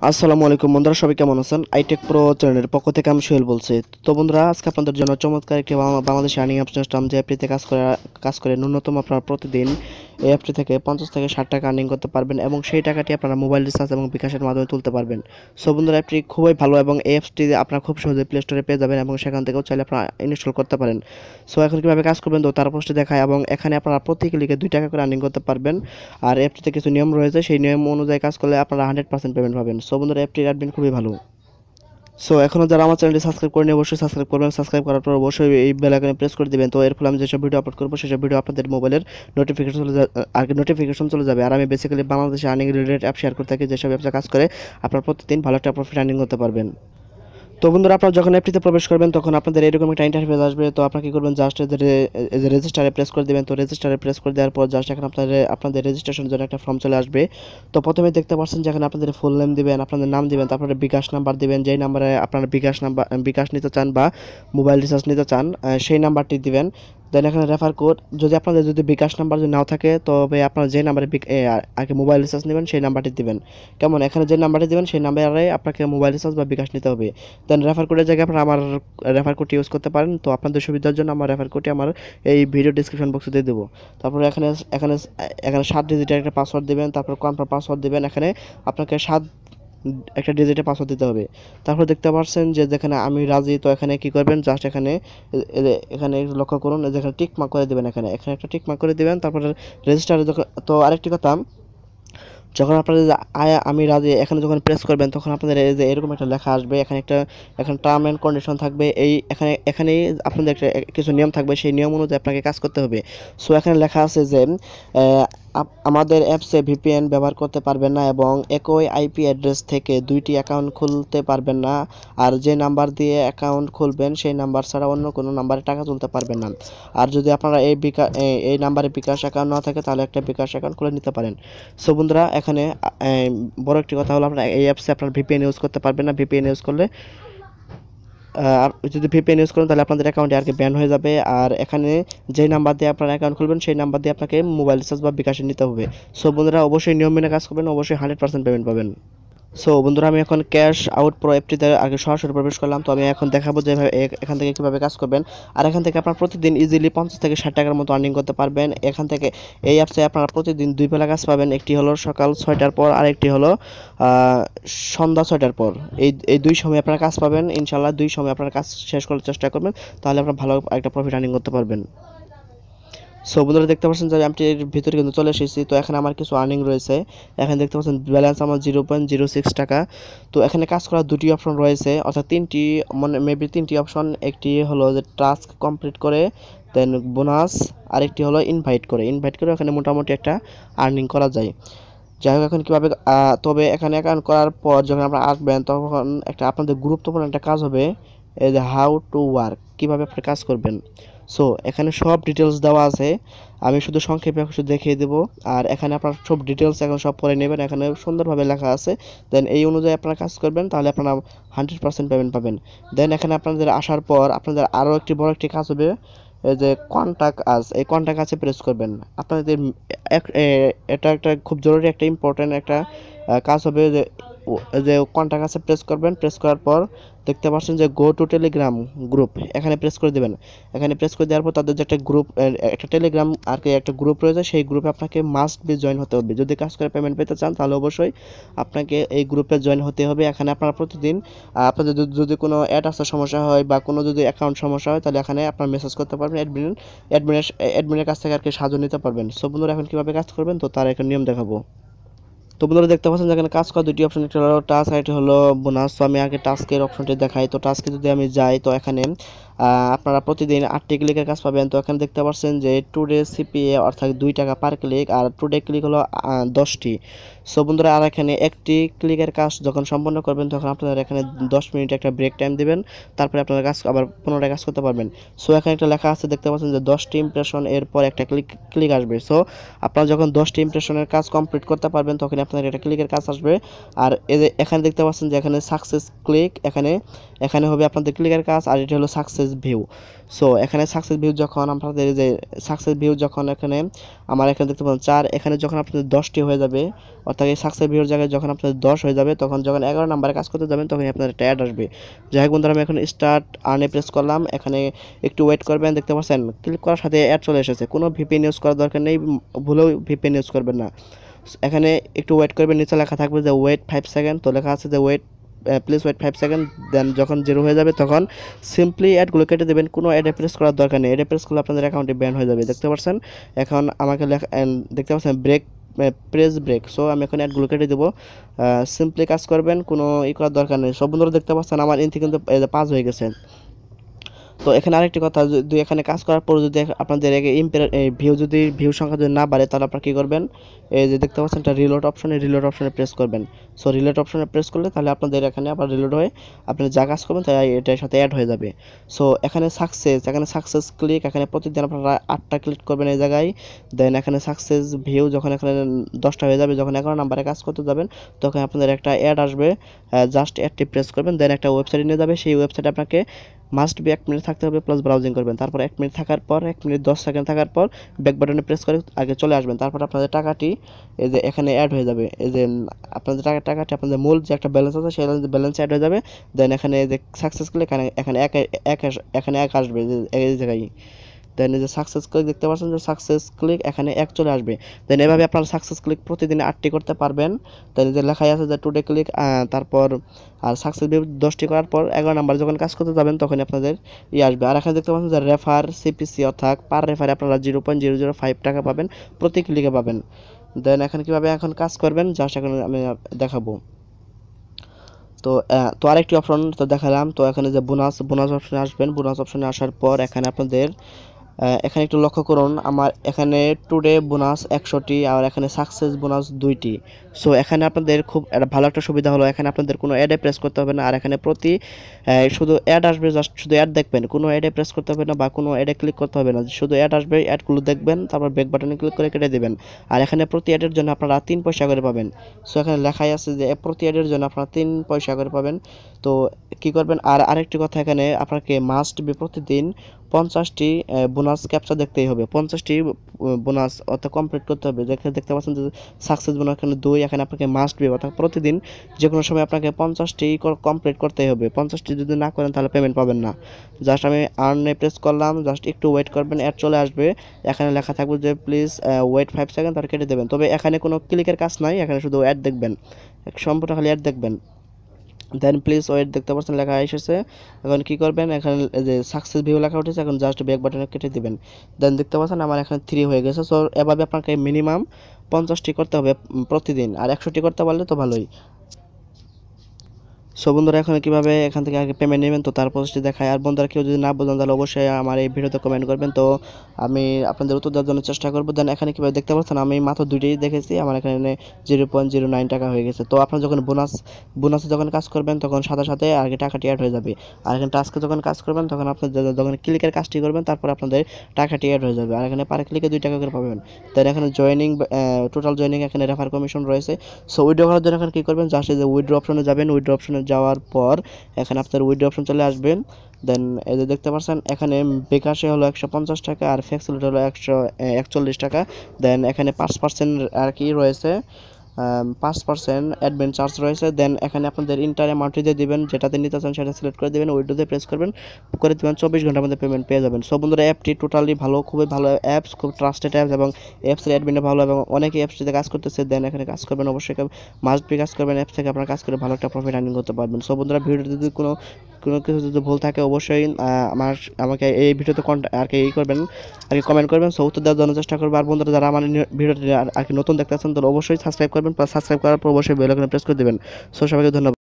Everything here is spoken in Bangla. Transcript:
আসসালামু আলাইকুম বন্ধুরা, সবাই কেমন আছেন? আইটেক প্রো চ্যানেলের পক্ষ থেকে আমি সোহেল বলছি। তো বন্ধুরা, আজকে আপনাদের জন্য চমৎকার একটি বাংলাদেশি আর্নিং অ্যাপস নিয়ে আসলাম, যে অ্যাপটিতে কাজ করে ন্যূনতম আপনারা প্রতিদিন এই অ্যাপটি থেকে 50 থেকে 60 টাকা আর্নিং করতে পারবেন এবং সেই টাকাটি আপনারা মোবাইল রিচার্জ এবং বিকাশের মাধ্যমে তুলতে পারবেন। সো বন্ধুরা, অ্যাপটি খুবই ভালো এবং এই অ্যাপসটি আপনারা খুব সহজে প্লে স্টোরে পেয়ে যাবেন এবং সেখান থেকেও চাইলে আপনারা ইনস্টল করতে পারেন। সো এখন কীভাবে কাজ করবেন তো তার পোস্টে দেখায় এবং এখানে আপনারা প্রতি ক্লিকে 2 টাকা করে আর্নিং করতে পারবেন। আর অ্যাপটিতে কিছু নিয়ম রয়েছে, সেই নিয়ম অনুযায়ী কাজ করলে আপনারা 100% পেমেন্ট পাবেন। সো বন্ধুরা, অ্যাপটির অ্যাডমিন খুবই ভালো। সো এখনও যারা আমার চ্যানেলটি সাবস্ক্রাইব করেনি অবশ্যই সাবস্ক্রাইব করবেন। সাবস্ক্রাইব করার পর অবশ্যই এই বেল আইকনে প্রেস করে দিবেন। তো এর ফলে আমি যেসব ভিডিও আপলোড করবো সেসব ভিডিও আপনাদের মোবাইলের নোটিফিকেশন চলে যাবে। আর আমি বেসিক্যালি বাংলাদেশে আর্নিং রিলেটেড অ্যাপ শেয়ার করে থাকি, যেসব অ্যাপসে কাজ করে আপনারা প্রতিদিন ভালো একটা প্রফিট আর্নিং করতে পারবেন। তো বন্ধুরা, আপনারা যখন অ্যাপটিতে প্রবেশ করবেন তখন আপনাদের এরকম একটা ইন্টারফেস আসবে। তো আপনারা কী করবেন, জাস্ট রেজিস্টারে প্রেস করে দেবেন। তো রেজিস্টারে প্রেস করে দেওয়ার পর জাস্ট এখন আপনাদের রেজিস্ট্রেশনের জন্য একটা ফর্ম চলে আসবে। তো প্রথমে দেখতে পাচ্ছেন যেখানে আপনাদের ফুল নেম দিবেন, আপনাদের নাম দিবেন, তারপরে বিকাশ নাম্বার দিবেন, যেই নাম্বারে আপনারা বিকাশ নিতে চান বা মোবাইল রিচার্জ নিতে চান সেই নাম্বারটি দিবেন। দেন এখানে রেফার কোড, আপনাদের যদি বিকাশ নাম্বার যদি নাও থাকে তবে আপনারা যে নাম্বারে আগে মোবাইল রিচার্জ নেবেন সেই নাম্বারটি দিবেন। কেমন, এখানে যে নাম্বারটি দিবেন সেই নাম্বারে আপনাকে মোবাইল রিচার্জ বা বিকাশ নিতে হবে। দেন রেফার কোডের জায়গায় আপনারা আমার রেফার কোডটি ইউজ করতে পারেন। তো আপনাদের সুবিধার জন্য আমার রেফার কোডটি আমার এই ভিডিও ডিসক্রিপশন বক্সে দিয়ে দেবো। তারপরে এখানে এখানে এখানে 7 ডিজিটের একটা পাসওয়ার্ড দেবেন, তারপর কনফার্ম পাসওয়ার্ড দেবেন। এখানে আপনাকে একটা ডিজিটের পাসওয়ার্ড দিতে হবে। তারপর দেখতে পাচ্ছেন যে যেখানে আমি রাজি, তো এখানে কি করবেন, জাস্ট এখানে লক্ষ্য করুন, যেখানে টিক মার্ক করে দেবেন, এখানে একটা টিক মার্ক করে দেবেন। তারপরে রেজিস্টারে তো আরেকটি কথা, যখন আপনাদের আমি রাজি এখানে যখন প্রেস করবেন তখন আপনাদের এই যে এরকম একটা লেখা আসবে, এখানে টার্ম অ্যান্ড কন্ডিশন থাকবে। এখানেই আপনাদের একটা কিছু নিয়ম থাকবে, সেই নিয়ম অনুযায়ী আপনাকে কাজ করতে হবে। সো এখানে লেখা আছে যে আমাদের অ্যাপসে ভিপিএন ব্যবহার করতে পারবেন না এবং একই আইপি অ্যাড্রেস থেকে 2টি অ্যাকাউন্ট খুলতে পারবেন না। আর যে নাম্বার দিয়ে অ্যাকাউন্ট খুলবেন সেই নাম্বার ছাড়া অন্য কোনো নাম্বারে টাকা তুলতে পারবেন না। আর যদি আপনারা এই নাম্বারে বিকাশ অ্যাকাউন্ট না থাকে তাহলে একটা বিকাশ অ্যাকাউন্ট খুলে নিতে পারেন। সো বন্ধুরা, এখানে বড় একটি কথা হলো, আপনারা এই অ্যাপসে আপনার ভিপিএন ইউজ করতে পারবেন না। ভিপিএন ইউজ করলে যদি ভিপিএন ইউজ করেন তাহলে আপনাদের অ্যাকাউন্টে আর কি ব্যান হয়ে যাবে। আর এখানে যেই নাম্বার দিয়ে আপনারা অ্যাকাউন্ট খুলবেন সেই নাম্বার দিয়ে আপনাকে মোবাইল রিচার্জ বা বিকাশে নিতে হবে। সো বন্ধুরা, অবশ্যই নিয়ম মেনে কাজ করবেন, অবশ্যই 100% পেমেন্ট পাবেন। সো বন্ধুরা, আমি এখন ক্যাশ আউট প্রো অ্যাপটিতে আগে সরাসরি প্রবেশ করলাম। তো আমি এখন দেখাবো যে এখান থেকে কীভাবে কাজ করবেন। আর এখান থেকে আপনারা প্রতিদিন ইজিলি 50 থেকে 60 টাকার মতো আর্নিং করতে পারবেন। এখান থেকে এই অ্যাপসে আপনারা প্রতিদিন 2 বেলা কাজ পাবেন, একটি হলো সকাল 6টার পর আর একটি হলো সন্ধ্যা 6টার পর। এই 2 সময় আপনারা কাজ পাবেন। ইনশাল্লাহ 2 সময় আপনারা কাজ শেষ করার চেষ্টা করবেন, তাহলে আপনারা ভালো একটা প্রফিট আর্নিং করতে পারবেন। সো বন্ধুরা, দেখতে পাচ্ছেন যে আমি এর ভিতরে কিন্তু চলে এসেছি। তো এখানে আমার কিছু আর্নিং রয়েছে। এখানে দেখতে পাচ্ছেন ব্যালেন্স আমার 0.06 টাকা। তো এখানে কাজ করার 2টি অপশন রয়েছে, অর্থাৎ 3টি, মেবি 3টি অপশন। একটি হলো যে টাস্ক কমপ্লিট করে, দেন বোনাস, আরেকটি হলো ইনভাইট করে এখানে মোটামুটি একটা আর্নিং করা যায়। যাই হোক, এখন কীভাবে, তবে এখানে অ্যাকাউন্ট করার পর যখন আপনারা আসবেন তখন আপনাদের গুরুত্বপূর্ণ একটা কাজ হবে, এই যে হাউ টু ওয়ার্ক, কীভাবে আপনি কাজ করবেন। সো এখানে সব ডিটেলস দেওয়া আছে, আমি শুধু সংক্ষেপে শুধু দেখিয়ে দেবো। আর এখানে আপনার সব ডিটেলস এখন সব পড়ে নেবেন, এখানে সুন্দরভাবে লেখা আছে। দেন এই অনুযায়ী আপনারা কাজ করবেন, তাহলে আপনারা 100% পেমেন্ট পাবেন। দেন এখানে আপনাদের আসার পর আপনাদের আরও একটি বড় একটি কাজ হবে, এই যে এই কন্ট্যাক্ট আছে প্রেস করবেন। আপনাদের এটা একটা খুব জরুরি একটা ইম্পর্টেন্ট একটা কাজ হবে, যে কন্ট্যাক্ট আছে প্রেস করবেন। প্রেস করার পর দেখতে পাচ্ছেন যে গো টু টেলিগ্রাম গ্রুপ, এখানে প্রেস করে দেবেন। এখানে প্রেস করে দেওয়ার পর তাদের যে একটা গ্রুপ, একটা টেলিগ্রাম আর কি একটা গ্রুপ রয়েছে, সেই গ্রুপে আপনাকে মাস্ট বি জয়েন হতে হবে। যদি কাজ করে পেমেন্ট পেতে চান তাহলে অবশ্যই আপনাকে এই গ্রুপে জয়েন হতে হবে। এখানে আপনারা প্রতিদিন আপনাদের যদি কোনো অ্যাড আসার সমস্যা হয় বা কোনো যদি অ্যাকাউন্ট সমস্যা হয় তাহলে এখানে আপনারা মেসেজ করতে পারবেন, অ্যাডমিনের কাছ থেকে আর কি সাহায্য নিতে পারবেন। সো বন্ধুরা, এখন কীভাবে কাজ করবেন তো তার একটা নিয়ম দেখাবো। তো বন্ধুরা, দেখতে পাচ্ছেন যেখানে কাজ করা 2টি অপশন, একটি হলো টাস্ক আর একটি হলো বোনাস। তো আমি আগে টাস্কের অপশনটি দেখাই। তো টাস্কে যদি আমি যাই তো এখানে আপনারা প্রতিদিন 8টি ক্লিকের কাজ পাবেন। তো এখানে দেখতে পাচ্ছেন যে টুডে সিপিএ অর্থাৎ 2 টাকা পার ক্লিক, আর টুডে ক্লিক হলো 10টি। সো বন্ধুরা, আর এখানে একটি ক্লিকের কাজ যখন সম্পন্ন করবেন তখন আপনারা এখানে 10 মিনিট একটা ব্রেক টাইম দিবেন, তারপরে আপনারা কাজ আবার পুনরায় কাজ করতে পারবেন। সো এখানে একটা লেখা আছে, দেখতে পাচ্ছেন যে 10টি ইমপ্রেশন, এরপর একটা ক্লিক আসবে। সো আপনারা যখন 10টি ইমপ্রেশনের কাজ কমপ্লিট করতে পারবেন তখন আপনার এটা ক্লিকের কাজ আসবে। আর এখানে দেখতে পাচ্ছেন যে এখানে সাকসেস ক্লিক, এখানে হবে আপনাদের ক্লিকের কাজ, আর এটা হলো সাকসেস ভিউ। সো এখানে সাকসেস ভিউ যখন আপনাদের যে সাকসেস ভিউ যখন এখানে আমার এখানে দেখতে পাবেন 4, এখানে যখন আপনাদের 10টি হয়ে যাবে, অর্থাৎ এই সাকসেস ভিউর জায়গায় যখন আপনাদের 10 হয়ে যাবে, তখন যখন 11 নম্বরে কাজ করতে যাবেন তখন আপনাদের একটা অ্যাড আসবে। যাই হোক বন্ধুরা, আমি এখন স্টার্ট আর্নে প্রেস করলাম। এখানে একটু ওয়েট করবেন, দেখতে পাচ্ছেন ক্লিক করার সাথে অ্যাড চলে এসেছে। কোনো ভিপিএন ইউজ করার দরকার নেই, ভুলেও ভিপিএন ইউজ করবেন না। এখানে একটু ওয়েট করবেন, নিচে লেখা থাকবে যে ওয়েট 5 সেকেন্ড, তো লেখা আছে যে ওয়েট প্লিজ ওয়েট 5 সেকেন্ড। দেন যখন 0 হয়ে যাবে তখন সিম্পলি অ্যাডগুলো কেটে দেবেন, কোনো অ্যাডে প্রেস করার দরকার নেই। অ্যাডে প্রেস করলে আপনাদের অ্যাকাউন্টে ব্যান হয়ে যাবে, দেখতে পাচ্ছেন। এখন আমাকে দেখতে পাচ্ছেন ব্রেক, প্রেস ব্রেক। সো আমি এখন অ্যাডগুলো কেটে দেবো। সিম্পলি কাজ করবেন, কোনো ই করার দরকার নেই। সব বন্ধুরা দেখতে পাচ্ছেন আমার ইনতে কিন্তু 5 হয়ে গেছে। তো এখানে আরেকটি কথা, যদি এখানে কাজ করার পর যদি আপনাদের ভিউ সংখ্যা যদি না বাড়ে, তাহলে আপনারা কী করবেন, এই যে দেখতে পাচ্ছেন একটা রিলোড অপশনে প্রেস করবেন। সো রিলোড অপশনে প্রেস করলে তাহলে আপনাদের এখানে আবার রিলোড হয়ে আপনি যা কাজ করবেন তাই এটার সাথে অ্যাড হয়ে যাবে। সো এখানে সাকসেস ক্লিক, এখানে প্রতিদিন আপনারা 8টা ক্লিক করবেন এই জায়গায়। দেন এখানে সাকসেস ভিউ যখন এখানে 10টা হয়ে যাবে, যখন 11 নম্বরে কাজ করতে যাবেন তখন আপনাদের একটা অ্যাড আসবে। জাস্ট অ্যাডটি প্রেস করবেন, দেন একটা ওয়েবসাইটে নিয়ে যাবে। সেই ওয়েবসাইটে আপনাকে মাস্ট বি 1 মিনিট থাকতে হবে, প্লাস ব্রাউজিং করবেন। তারপর 1 মিনিট থাকার পর 1 মিনিট 10 সেকেন্ড থাকার পর ব্যাক বাটনে প্রেস করে আগে চলে আসবেন। তারপর আপনাদের টাকাটি এই যে এখানে অ্যাড হয়ে যাবে। এই যে আপনাদের টাকাটি আপনাদের মূল যে একটা ব্যালেন্স আছে সেই ব্যালেন্স অ্যাড হয়ে যাবে। দেন এখানে যে সাকসেসফুলি এখানে এক আসবে এই জায়গায়। দেন এই যে সাকসেস ক্লিক দেখতে পাচ্ছেন যে সাকসেস ক্লিক এখানে 1 চলে আসবে। দেন এভাবে আপনারা সাকসেস ক্লিক প্রতিদিন 8টি করতে পারবেন। দেন এই যে লেখাই আছে যে টুডে ক্লিক, তারপর আর সাকসেস ভিউ 10টি করার পর 11 নাম্বার যখন কাজ করতে যাবেন তখন আপনাদের আসবে। আর এখানে দেখতে পাচ্ছেন যে রেফার সিপিসি, অর্থাৎ পার রেফারে আপনারা 0.005 টাকা পাবেন, প্রতি ক্লিকে পাবেন। দেন এখানে কীভাবে এখন কাজ করবেন জাস্ট এখন আমি দেখাবো। তো আরেকটি অপশন তো দেখালাম। তো এখানে যে বোনাস অপশনে আসবেন। বোনাস অপশনে আসার পর এখানে আপনাদের এখানে একটু লক্ষ্য করুন, আমার এখানে টুডে বোনাস 100টি আর এখানে সাকসেস বোনাস 2টি। সো এখানে আপনাদের খুব ভালো একটা সুবিধা হলো, এখানে আপনাদের কোনো অ্যাডে প্রেস করতে হবে না। আর এখানে শুধু অ্যাড আসবে, জাস্ট শুধু অ্যাড দেখবেন, কোনো অ্যাডে প্রেস করতে হবে না বা কোনো অ্যাডে ক্লিক করতে হবে না। শুধু অ্যাড আসবে, অ্যাডগুলো দেখবেন, তারপর ব্যাক বাটনে ক্লিক করে কেটে দেবেন। আর এখানে প্রতি অ্যাডের জন্য আপনারা 3 পয়সা করে পাবেন। সো এখানে লেখাই আছে যে প্রতি অ্যাডের জন্য আপনারা 3 পয়সা করে পাবেন। তো কি করবেন, আর আরেকটি কথা, এখানে আপনাকে মাস্ট বি প্রতিদিন 50টি বোনাস ক্যাপচা দেখতেই হবে। 50টি বোনাস অর্থাৎ কমপ্লিট করতে হবে। দেখতে পাচ্ছেন যে সাকসেস বোনাস এখানে 2, এখানে আপনাকে মাস্ট বি অর্থাৎ প্রতিদিন যে কোনো সময় আপনাকে 50টি কমপ্লিট করতেই হবে। 50টি যদি না করেন তাহলে পেমেন্ট পাবেন না। জাস্ট আমি আর্নে প্রেস করলাম, জাস্ট একটু ওয়েট করবেন, অ্যাড চলে আসবে। এখানে লেখা থাকবে যে প্লিজ ওয়েট 5 সেকেন্ড, তার কেটে দেবেন। তবে এখানে কোনো ক্লিকের কাজ নাই, এখানে শুধু অ্যাড দেখবেন, সম্পূর্ণ খালি অ্যাড দেখবেন। দেন প্লিজ ওয়েট দেখতে পাচ্ছেন লেখা এসেছে। এখন কি করবেন, এখানে যে সাকসেস ভিউ লেখা উঠেছে, এখন জাস্ট ব্যাক বাটনে কেটে দিবেন। দেন দেখতে পাচ্ছেন আমার এখানে 3 হয়ে গেছে। সো এভাবে আপনাকে মিনিমাম 50টি করতে হবে প্রতিদিন, আর 100টি করতে পারলে তো ভালোই। সো বন্ধুরা, এখন কীভাবে এখান থেকে আগে পেমেন্ট নেবেন তো তার প্রসেসটি দেখায়। আর বন্ধুরা কেউ যদি না বোঝেন তাহলে অবশ্যই আমার এই ভিডিওতে কমেন্ট করবেন, তো আমি আপনাদের উত্তর দেওয়ার জন্য চেষ্টা করবো। দেন এখানে কীভাবে দেখতে পাচ্ছেন আমি মাত্র 2টিই দেখেছি, আমার এখানে 0.09 টাকা হয়ে গেছে। তো আপনার যখন বোনাসে যখন কাজ করবেন তখন সাথে সাথে আর কি টাকাটি অ্যাড হয়ে যাবে। আর এখানে টাস্কে যখন কাজ করবেন তখন আপনার যখন ক্লিকের কাজটি করবেন তারপর আপনাদের টাকাটি অ্যাড হয়ে যাবে। আর এখানে পার ক্লিকে 2 টাকা করে পাবেন। দেন এখানে টোটাল জয়েনিং এখানে রেফার কমিশন রয়েছে। সো উইথড্র করার জন্য এখানে কী করবেন, জাস্ট এই যে উইথড্র অপশনে যাবেন। উইথড্র অপশনে যাওয়ার পর এখানে আপনার উইথড্র অপশন চলে আসবেন। দেন এই যে দেখতে পাচ্ছেন এখানে বিকাশে হলো 150 টাকা আর ফ্লেক্সিবিলিটি হলো 141 টাকা। দেন এখানে 5% আর কি রয়েছে, 5% অ্যাডমিন চার্জ রয়েছে। দেন এখানে আপনাদের ইন্টার অ্যামাউন্টটি দিয়ে দেবেন, যেটাতে নিতে চান সেটা সিলেক্ট করে দেবেন, উইথড্রোতে প্রেস করবেন, করে দেবেন, 24 ঘন্টার মধ্যে পেমেন্ট পেয়ে যাবেন। সো বন্ধুরা, অ্যাপটি টোটালি ভালো, খুবই ভালো অ্যাপস, খুব ট্রাস্টেড অ্যাপস এবং অ্যাপসের অ্যাডমিনও ভালো এবং অনেকে অ্যাপসটিতে কাজ করতেছে। দেন এখানে কাজ করবেন, অবশ্যই মাস্ট বি কাজ করবেন, অ্যাপস থেকে আপনারা কাজ করে ভালো একটা প্রফিট আর্নিং করতে পারবেন। সো বন্ধুরা, ভিডিওতে যদি কোনো কিছু যদি ভুল থাকে অবশ্যই আমাকে এই ভিডিওতে আর কি করবেন, আর কি কমেন্ট করবেন। সো উত্তর দেওয়ার জন্য চেষ্টা করবো। আর বন্ধুরা যারা আমার ভিডিওটি আর কি নতুন দেখতেছেন তাহলে অবশ্যই সাবস্ক্রাইব করবেন, প্লাস সাবস্ক্রাইব করার পর অবশ্যই বেল আইকনে প্রেস করে দেবেন। সো সবাইকে ধন্যবাদ।